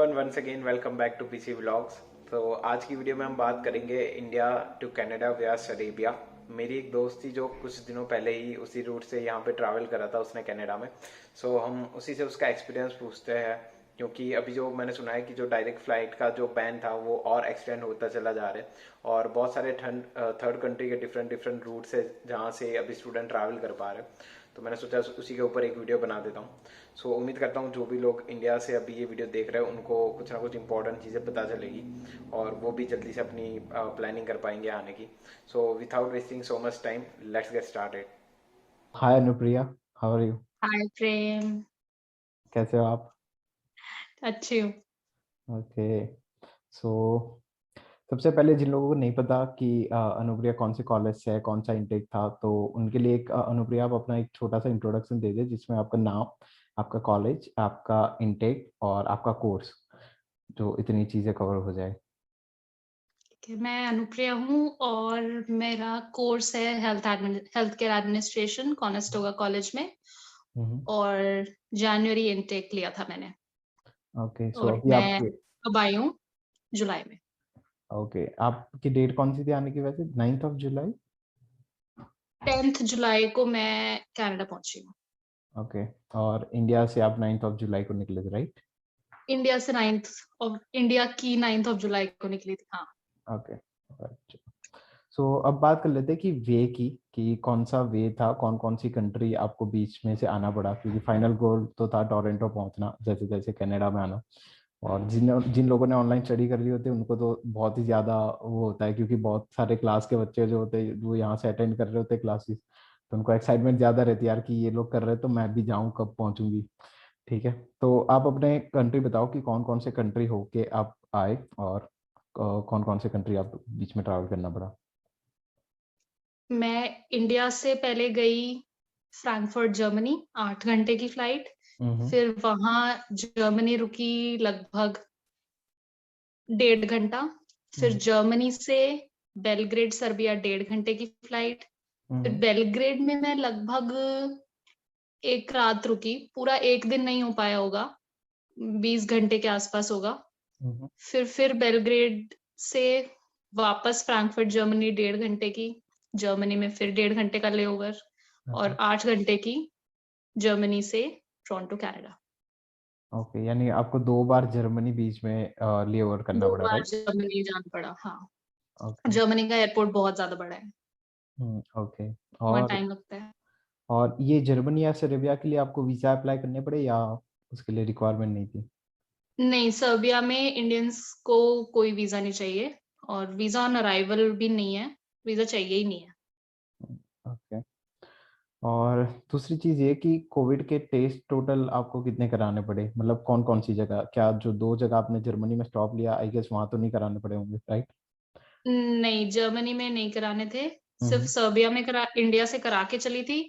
Everyone, once again welcome back to PC vlogs. तो आज की वीडियो में हम बात करेंगे India to Canada via Arabia. मेरी एक दोस्त थी जो कुछ दिनों पहले ही उसी रूट से यहाँ पे ट्रैवल करा था उसने कनाडा में। सो हम उसी से उसका एक्सपीरियंस पूछते हैं, क्योंकि अभी जो मैंने सुना है कि जो डायरेक्ट फ्लाइट का जो बैन था वो और एक्सटेंड होता चला जा रहा है, और बहुत सारे थर्ड कंट्री के डिफरेंट डिफरेंट रूट है जहाँ से अभी स्टूडेंट ट्रैवल कर पा रहे हैं। तो मैंने सोचा उसी के ऊपर एक वीडियो बना देता हूँ। सो उम्मीद करता हूँ जो भी लोग इंडिया से अभी ये वीडियो देख रहे हैं उनको कुछ ना कुछ इंपॉर्टेंट चीज़ें पता चलेगी और वो भी जल्दी से अपनी प्लानिंग कर पाएंगे आने की। So without wasting so much time, let's get started. Hi Anupriya, how are you? Hi Prem. कैसे हो आप? अच्छी हूँ। ओके। सो सबसे पहले जिन लोगों को नहीं पता कि अनुप्रिया कौन से कॉलेज से है, कौन सा इनटेक था, तो उनके लिए एक अनुप्रिया आप अपना एक छोटा सा इंट्रोडक्शन दे दे जिसमें आपका नाम, आपका कॉलेज, आपका इनटेक और आपका कोर्स, जो इतनी चीजें कवर हो जाए। मैं अनुप्रिया हूँ और मेरा कोर्स है health care administration Conestoga college में, और जनवरी इनटेक लिया था मैंने। ओके, सो और अभी मैं आपके अब आई हूँ जुलाई में। ओके, आपकी डेट कौन सी थी आने की वैसे? 9th of July? 10th जुलाई को मैं कनाडा पहुंची हूँ। ओके। और इंडिया से आप 9th ऑफ जुलाई को निकले थे, राइट? इंडिया की 9th ऑफ जुलाई को निकली थी, हाँ। ओके। सो अब बात कर लेते हैं कि वे की, कि कौन सा वे था, कौन कौन सी कंट्री आपको बीच में से आना पड़ा, क्योंकि फाइनल गोल तो था टोरंटो पहुंचना, जैसे जैसे कनाडा में आना। और जिन जिन लोगों ने ऑनलाइन स्टडी कर ली होती है उनको तो बहुत ही ज़्यादा वो होता है, क्योंकि बहुत सारे क्लास के बच्चे जो होते हैं वो यहाँ से अटेंड कर रहे होते हैं क्लासेस, तो उनको एक्साइटमेंट ज़्यादा रहती है यार कि ये लोग कर रहे हैं तो मैं भी जाऊँ, कब पहुँचूंगी। ठीक है, तो आप अपने कंट्री बताओ कि कौन कौन से कंट्री होके आप आए, और कौन कौन से कंट्री आप बीच में ट्रैवल करना पड़ा। मैं इंडिया से पहले गई फ्रैंकफर्ट जर्मनी, 8 घंटे की फ्लाइट। हम्म। फिर वहां जर्मनी रुकी लगभग 1.5 घंटा। फिर हम्म। जर्मनी से बेलग्रेड सर्बिया 1.5 घंटे की फ्लाइट। फिर हम्म। बेलग्रेड में मैं लगभग एक रात रुकी, पूरा एक दिन नहीं हो पाया होगा, 20 घंटे के आसपास होगा। हम्म। फिर बेलग्रेड से वापस फ्रैंकफर्ट जर्मनी 1.5 घंटे की, जर्मनी में फिर 1.5 घंटे का लेओवर, ओके। और 8 घंटे की जर्मनी से टोरंटो कनाडा। ओके, यानी आपको 2 बार जर्मनी बीच में ले ओवर करना दो पड़ा, बार राइट? जर्मनी जाना पड़ा, हाँ। ओके। जर्मनी का एयरपोर्ट बहुत ज्यादा बड़ा है, ओके। वहाँ और टाइम लगता है। और ये जर्मनी या सर्बिया के लिए आपको वीजा अप्लाई करने पड़े, या उसके लिए रिक्वायरमेंट नहीं थी? नहीं, सर्बिया में इंडियंस को कोई वीजा नहीं चाहिए, और वीजा ऑन अराइवल भी नहीं है, वीजा चाहिए ही नहीं है। ओके। और दूसरी चीज ये कि कोविड के टेस्ट टोटल आपको कितने कराने पड़े, मतलब कौन कौन सी जगह, क्या जो 2 जगह आपने जर्मनी में स्टॉप लिया, आई गेस वहां तो नहीं कराने पड़े होंगे, राइट? नहीं, जर्मनी में नहीं कराने थे। सिर्फ हम्म। सर्बिया में इंडिया से करा के चली थी,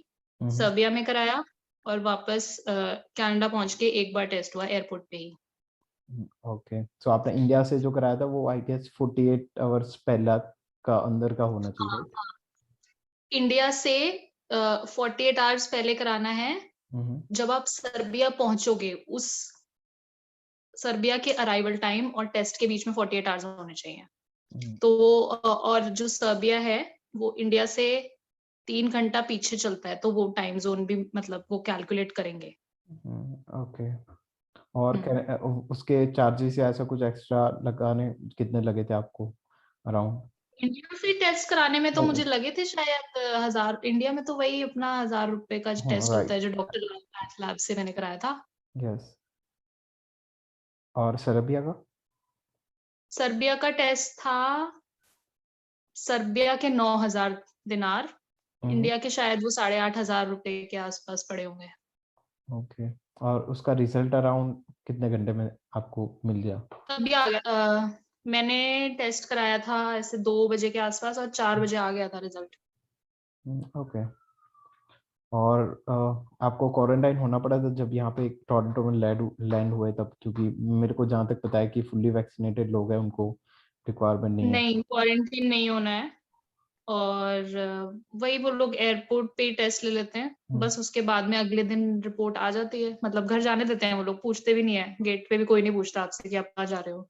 हम्म। सर्बिया में कराया, और वापस कनाडा पहुंच के एक बार टेस्ट हुआ एयरपोर्ट पे ही। ओके, सो आपने इंडिया से जो कराया था वो आई गेस 48 आवर्स पहला का अंदर का होना चाहिए, हाँ, राइट? हाँ। इंडिया से 48 आवर्स पहले कराना है। हम्म। जब आप सर्बिया पहुंचोगे, उस सर्बिया के अराइवल टाइम और टेस्ट के बीच में 48 आवर्स होने चाहिए। तो और जो सर्बिया है वो इंडिया से 3 घंटा पीछे चलता है, तो वो टाइम जोन भी मतलब वो कैलकुलेट करेंगे। ओके। और हम्म। उसके चार्जेस या ऐसा कुछ एक्स्ट्रा लगाने कितने लगे थे आपको अराउंड? इंडिया से टेस्ट कराने में तो ओके। मुझे लगे थे शायद 1000। इंडिया में तो वही अपना 1000 रुपए का टेस्ट होता राइट। है जो डॉक्टर लैब से मैंने कराया था। यस। और सर्बिया का? सर्बिया का टेस्ट था सर्बिया के 9,000 दिनार। इंडिया के शायद वो 8,500 रुपए के आसपास पड़े होंगे। ओके। और उसका रिजल्ट अराउंड कितने घंटे में आपको मिल गया? तभी आ गया। मैंने टेस्ट कराया था ऐसे 2 बजे के आसपास, और 4 बजे आ गया था रिजल्ट। ओके। और आपको क्वारंटाइन होना पड़ा था जब यहाँ पे टोरंटो में लैंड हुए तब, क्योंकि मेरे को जहाँ तक पता है कि फुल्ली वैक्सीनेटेड लोग हैं उनको रिक्वायरमेंट नहीं है। नहीं, क्वारंटीन नहीं होना है, और वही वो लोग एयरपोर्ट पे ही टेस्ट ले लेते हैं। बस उसके बाद में अगले दिन रिपोर्ट आ जाती है, मतलब घर जाने देते हैं वो लोग, पूछते भी नहीं है, गेट पे भी कोई नहीं पूछता आपसे कि आप कहाँ जा रहे हो,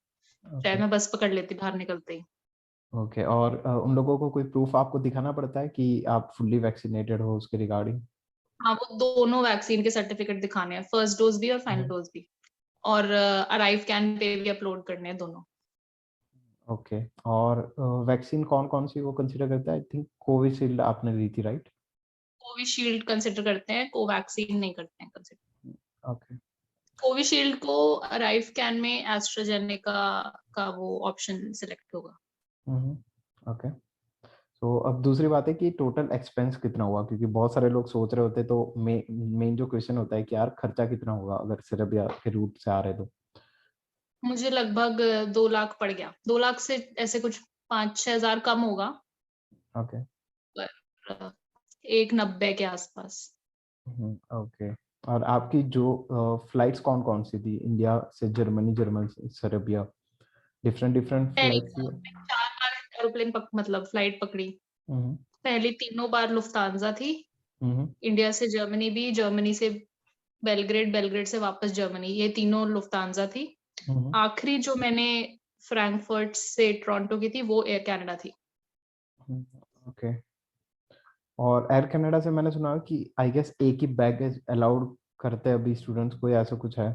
चाहे ओके मैं बस पकड़ लेती बाहर निकलते ही। ओके। और उन लोगों को कोई प्रूफ आपको दिखाना पड़ता है कि आप फुल्ली वैक्सीनेटेड हो उसके रिगार्डिंग? हाँ, वो दोनों वैक्सीन के सर्टिफिकेट दिखाने हैं, फर्स्ट डोज भी और फाइनल डोज भी, और अराइव कैन पे भी अपलोड करने हैं दोनों। ओके। और वैक्सीन कौन कौन सी वो कंसीडर करता है? आई थिंक कोविशील्ड आपने ली थी, राइट? कोविशील्ड कंसिडर करते हैं, कोवैक्सीन नहीं करते हैं कंसिडर। ओके। कोविशील्ड को अराइव कैन में एस्ट्राजेनेका का वो ऑप्शन सिलेक्ट होगा। ओके। तो अब दूसरी बात है कि टोटल एक्सपेंस कितना हुआ, क्योंकि बहुत सारे लोग सोच रहे होते, तो मेन जो क्वेश्चन होता है कि यार खर्चा कितना होगा अगर सेरेबिया के रूट से आ रहे तो। मुझे लगभग 2 लाख पड़ गया, 2 लाख से ऐसे कुछ 5-6 हजार कम होगा, ओके। पर 190 के आसपास। ओके। और आपकी जो फ्लाइट्स कौन कौन सी थी इंडिया से जर्मनी, जर्मनी से सेरेबिया? डिफरेंट डिफरेंट पहली फ्लाइट्स थी? बार मैं 4 बार एरोप्लेन मतलब फ्लाइट पकड़ी। हम्म पहली तीनों बार लुफ्तांजा थी, हम्म इंडिया से जर्मनी भी, जर्मनी से बेलग्रेड, बेलग्रेड से वापस जर्मनी, ये तीनों लुफ्तांजा थी। हम्म आखिरी जो मैंने फ्रैंकफर्ट से टोरंटो की थी वो एयर कनाडा थी। ओके। और एयर कनाडा से मैंने सुना है कि आई गेस एक ही बैगेज अलाउड करते हैं अभी स्टूडेंट्स को, या ऐसा कुछ है?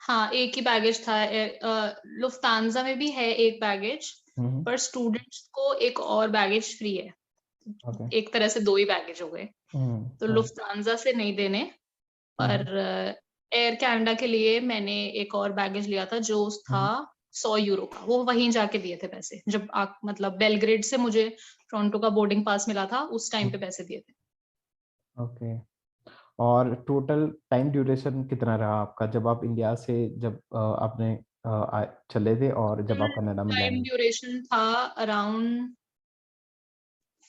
हाँ, एक ही बैगेज था। लुफ्तांजा में भी है एक बैगेज, हम्म। पर स्टूडेंट्स को एक और बैगेज फ्री है। ओके। एक तरह से 2 ही बैगेज हो गए। तो हाँ। लुफ्तांजा से नहीं देने, पर हम्म एयर कनाडा के लिए मैंने एक और बैगेज लिया था जो था हम्म 100 यूरो का, वो वहीं जाके दिए थे पैसे, जब मतलब बेलग्रेड से मुझे टोरंटो का बोर्डिंग पास मिला था उस टाइम पे पैसे दिए थे। ओके। और टोटल टाइम ड्यूरेशन कितना रहा आपका, जब आप इंडिया से जब आपने चले थे और जब आप कनाडा में लैंड टाइम हुए? ड्यूरेशन था अराउंड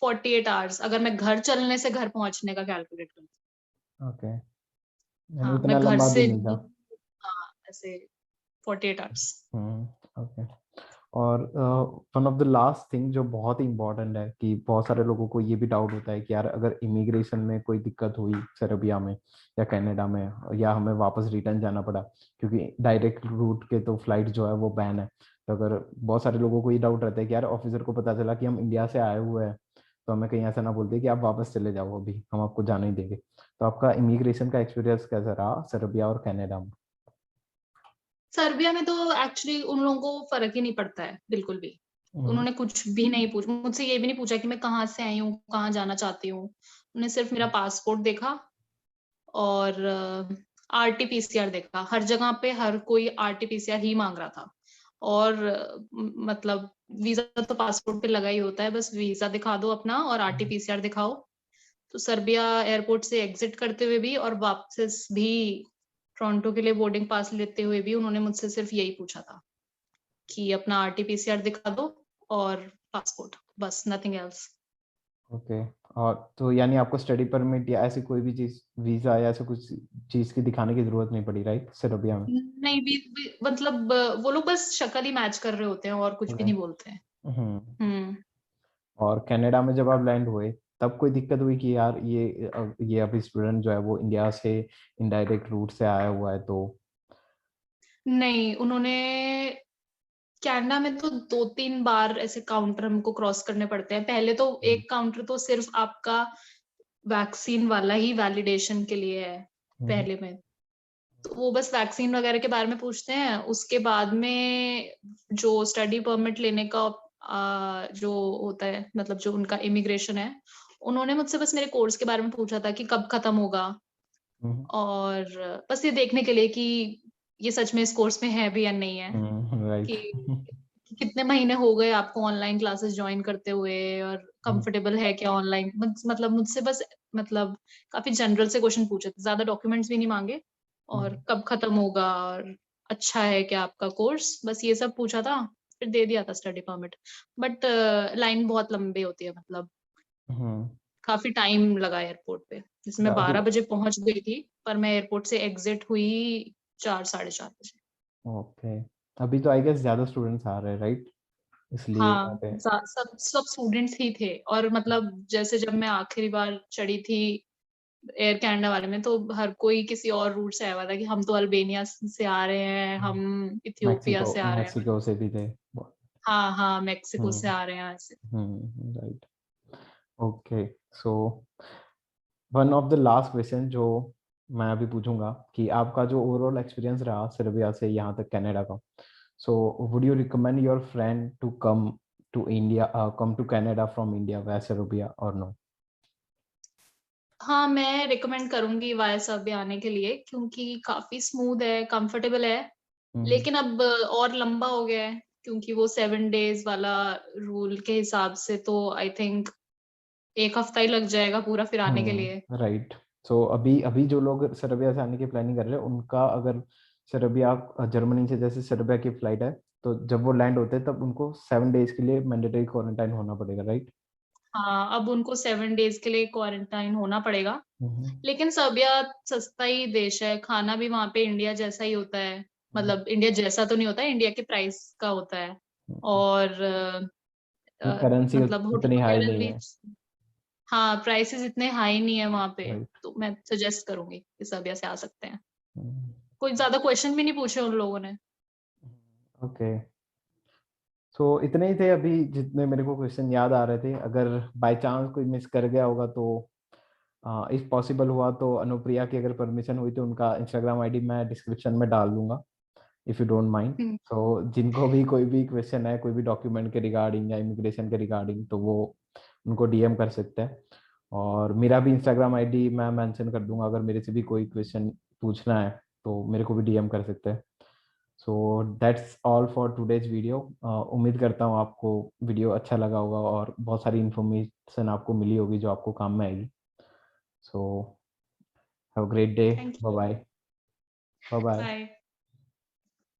48 आवर्स, अगर मैं घर चलने से घर पहुंचने का कैलकुलेट करूँ। ओके। यानी हाँ, इतना मैं घर लंबा भी से, नहीं था। हाँ ऐसे 48 आवर्स। ओके। और one of the last thing जो बहुत ही इम्पोर्टेंट है, कि बहुत सारे लोगों को ये भी डाउट होता है कि यार अगर इमिग्रेशन में कोई दिक्कत हुई सेर्बिया में या कनाडा में, या हमें वापस रिटर्न जाना पड़ा, क्योंकि डायरेक्ट रूट के तो फ्लाइट जो है वो बैन है, तो अगर बहुत सारे लोगों को ये डाउट रहता है कि यार ऑफिसर को पता चला कि हम इंडिया से आए हुए हैं, तो हमें कहीं ऐसा ना बोलते कि आप वापस चले जाओ, अभी हम आपको जाने ही देंगे। तो आपका इमिग्रेशन का एक्सपीरियंस कैसा रहा सेर्बिया और कनाडा में? सर्बिया में तो एक्चुअली उन लोगों को फर्क ही नहीं पड़ता है बिल्कुल भी। हम्म उन्होंने कुछ भी नहीं पूछा मुझसे, ये भी नहीं पूछा कि मैं कहाँ से आई हूँ, कहाँ जाना चाहती हूँ। उन्हें सिर्फ मेरा पासपोर्ट देखा और आरटीपीसीआर देखा। हर जगह पे हर कोई आरटीपीसीआर ही मांग रहा था, और मतलब वीजा तो पासपोर्ट पे लगा ही होता है, बस वीजा दिखा दो अपना और आरटीपीसीआर दिखाओ। तो सर्बिया एयरपोर्ट से एग्जिट करते हुए भी और वापस भी टोरंटो के लिए बोर्डिंग पास लेते हुए भी उन्होंने मुझसे सिर्फ यही पूछा था कि अपना आरटीपीसीआर दिखा दो और पासपोर्ट, बस नथिंग एल्स। ओके। और तो यानी आपको स्टडी परमिट या ऐसी कोई भी चीज, वीजा या ऐसे कुछ चीज की दिखाने की जरूरत नहीं पड़ी, राइट, सेर्बिया में? नहीं भी मतलब वो लोग बस शक्ल ही मैच कर रहे होते हैं और कुछ भी ओके। नहीं बोलते हैं। हम्म। हम्म। और कनाडा में जब आप लैंड हुए, तब कोई दिक्कत हुई कि यार ये अभी स्टूडेंट जो है वो इंडिया से इनडायरेक्ट रूट से आया हुआ है तो? नहीं, उन्होंने कनाडा में तो 2-3 बार ऐसे काउंटर हमको क्रॉस करने पड़ते हैं। पहले तो एक काउंटर तो सिर्फ आपका वैक्सीन वाला ही वैलिडेशन के लिए है हम्म पहले में, तो वो बस वैक्सीन वगैरह के बारे में पूछते हैं। उसके बाद में जो स्टडी परमिट लेने का जो होता है, मतलब जो उनका इमिग्रेशन है, उन्होंने मुझसे बस मेरे कोर्स के बारे में पूछा था कि कब खत्म होगा, और बस ये देखने के लिए कि ये सच में इस कोर्स में है भी या नहीं है, राइट। कि कितने महीने हो गए आपको ऑनलाइन क्लासेस ज्वाइन करते हुए, और कंफर्टेबल है क्या ऑनलाइन, मतलब मुझसे बस मतलब काफी जनरल से क्वेश्चन पूछे थे, ज्यादा डॉक्यूमेंट्स भी नहीं मांगे, और कब खत्म होगा और अच्छा है क्या आपका कोर्स, बस ये सब पूछा था। फिर दे दिया था स्टडी परमिट। बट लाइन बहुत लंबी होती है, मतलब काफी टाइम लगा एयरपोर्ट पे, जैसे मैं अभी 12 बजे पहुंच गई थी, पर मैं एयरपोर्ट से एग्जिट हुई 4-4:30 बजे। ओके। अभी तो आई गेस ज्यादा स्टूडेंट्स आ रहे हैं, राइट, इसलिए वहाँ हाँ, पे। सब सब स्टूडेंट्स ही थे, और मतलब जैसे जब मैं आखिरी बार चढ़ी थी एयर कनाडा वाले में, तो हर कोई किसी और रूट से आया हुआ था कि हम तो अल्बानिया से आ रहे हैं, हम इथियोपिया से आ रहे हैं, मैक्सिको से भी थे। हाँ हाँ मैक्सिको से हम्म आ रहे हैं ऐसे। Right. Okay, so one of the last question जो मैं अभी पूछूंगा कि आपका जो ओवरऑल एक्सपीरियंस रहा सर्बिया से यहाँ तक कनाडा का, so would you recommend your friend to come to India, come to Canada from India via Serbia और नो? हाँ मैं रिकमेंड करूंगी वाया सर्बिया आने के लिए, क्योंकि काफी स्मूथ है, कंफर्टेबल है, लेकिन अब और लंबा हो गया है क्योंकि वो 7 days वाला रूल के हिसाब से, तो आई थिंक 1 हफ्ता ही लग जाएगा पूरा फिर आने के लिए। राइट। सो अभी अभी जो लोग सर्बिया से आने की प्लानिंग कर रहे हैं उनका, अगर सर्बिया जर्मनी से जैसे सर्बिया की फ्लाइट है, तो जब वो लैंड होते हैं तब उनको 7 days के लिए मैंडेटरी क्वारंटाइन होना पड़ेगा, राइट? हाँ अब उनको 7 days के लिए क्वारंटाइन होना पड़ेगा, लेकिन सर्बिया सस्ता ही देश है, खाना भी वहाँ पे इंडिया जैसा ही होता है, मतलब इंडिया जैसा तो नहीं होता है, इंडिया के प्राइस का होता है, और करेंसी मतलब होटल उतनी हाई वगैरह नहीं भी, है, हाँ प्राइसेस इतने हाई नहीं है वहाँ पे, राइट? तो मैं सजेस्ट करूंगी कि सर्बिया से आ सकते हैं। कोई ज्यादा क्वेश्चन भी नहीं पूछे उन लोगों ने। ओके, सो इतने ही थे अभी जितने मेरे को क्वेश्चन याद आ रहे थे। अगर बाय चांस कोई मिस कर गया होगा तो इफ पॉसिबल हुआ तो अनुप्रिया की अगर परमिशन हुई तो उनका इंस्टाग्राम आईडी मैं डिस्क्रिप्शन में डाल दूंगा, इफ यू डोंट माइंड। हम्म, तो जिनको भी कोई भी क्वेश्चन है कोई भी डॉक्यूमेंट के रिगार्डिंग या इमिग्रेशन के रिगार्डिंग, तो वो उनको डीएम कर सकते हैं। और मेरा भी इंस्टाग्राम आईडी मैं मेंशन कर दूंगा, अगर मेरे से भी कोई क्वेश्चन पूछना है तो मेरे को भी डीएम कर सकते हैं। So that's all for today's video. उम्मीद करता हूँ आपको वीडियो अच्छा लगा होगा और बहुत सारी इन्फॉर्मेशन आपको मिली होगी जो आपको काम में आएगी। So have a great day. Thank bye you, bye. Bye bye. Bye.